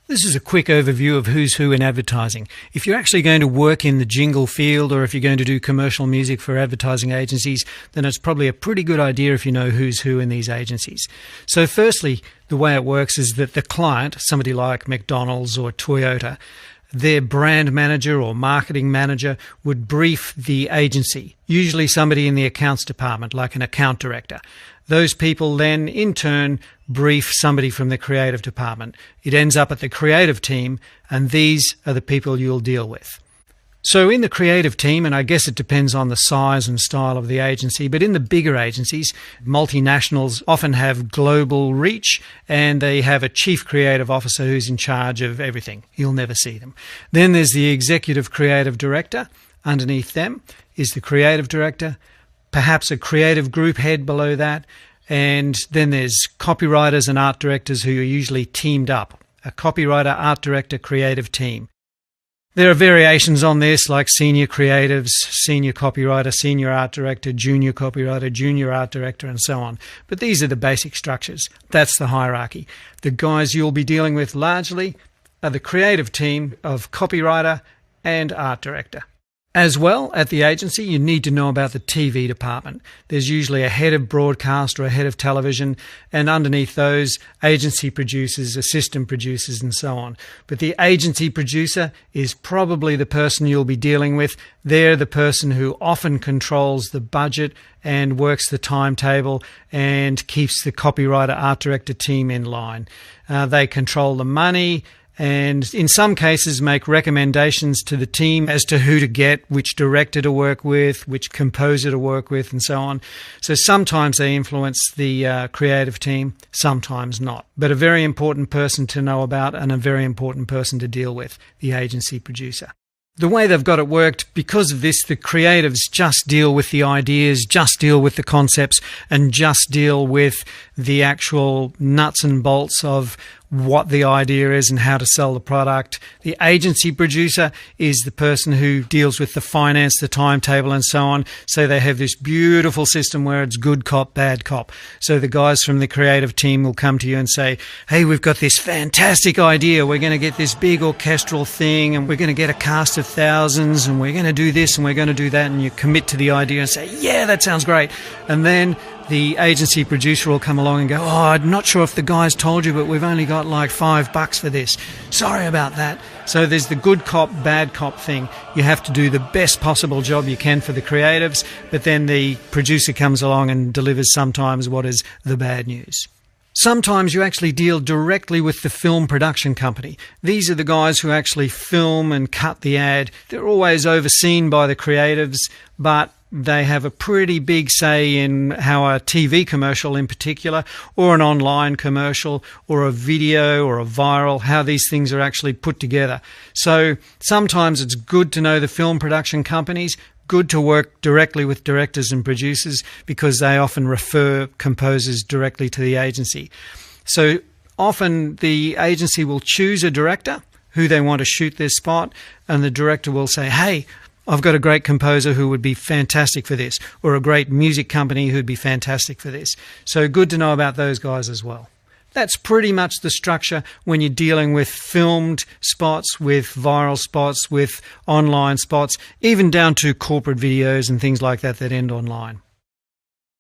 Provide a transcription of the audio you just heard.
This is a quick overview of who's who in advertising. If you're actually going to work in the jingle field or if you're going to do commercial music for advertising agencies, then it's probably a pretty good idea if you know who's who in these agencies. So firstly, the way it works is that the client, somebody like McDonald's or Toyota, their brand manager or marketing manager would brief the agency, usually somebody in the accounts department, like an account director. Those people then, in turn, brief somebody from the creative department. It ends up at the creative team, and these are the people you'll deal with. So in the creative team, and I guess it depends on the size and style of the agency, but in the bigger agencies, multinationals often have global reach, and they have a chief creative officer who's in charge of everything. You'll never see them. Then there's the executive creative director. Underneath them is the creative director, perhaps a creative group head below that, and then there's copywriters and art directors who are usually teamed up, a copywriter, art director, creative team. There are variations on this, like senior creatives, senior copywriter, senior art director, junior copywriter, junior art director, and so on. But these are the basic structures. That's the hierarchy. The guys you'll be dealing with largely are the creative team of copywriter and art director. As well, at the agency, you need to know about the TV department. There's usually a head of broadcast or a head of television, and underneath those, agency producers, assistant producers, and so on. But the agency producer is probably the person you'll be dealing with. They're the person who often controls the budget and works the timetable and keeps the copywriter, art director team in line. They control the money, and in some cases make recommendations to the team as to who to get, which director to work with, which composer to work with, and so on. So sometimes they influence the creative team, sometimes not. But a very important person to know about and a very important person to deal with, the agency producer. The way they've got it worked, because of this, the creatives just deal with the ideas, just deal with the concepts, and just deal with the actual nuts and bolts of what the idea is and how to sell the product. The agency producer is the person who deals with the finance, the timetable, and so on. So they have this beautiful system where it's good cop, bad cop. So the guys from the creative team will come to you and say, hey, we've got this fantastic idea. We're going to get this big orchestral thing, and we're going to get a cast of thousands, and we're going to do this and we're going to do that. And you commit to the idea and say, yeah, that sounds great. And then the agency producer will come along and go, oh, I'm not sure if the guys told you, but we've only got like $5 for this. Sorry about that. So there's the good cop, bad cop thing. You have to do the best possible job you can for the creatives, but then the producer comes along and delivers sometimes what is the bad news. Sometimes you actually deal directly with the film production company. These are the guys who actually film and cut the ad. They're always overseen by the creatives, but they have a pretty big say in how a TV commercial in particular, or an online commercial, or a video, or a viral, how these things are actually put together. So sometimes it's good to know the film production companies, good to work directly with directors and producers because they often refer composers directly to the agency. So often the agency will choose a director who they want to shoot their spot, and the director will say, hey, I've got a great composer who would be fantastic for this, or a great music company who'd be fantastic for this. So good to know about those guys as well. That's pretty much the structure when you're dealing with filmed spots, with viral spots, with online spots, even down to corporate videos and things like that that end online.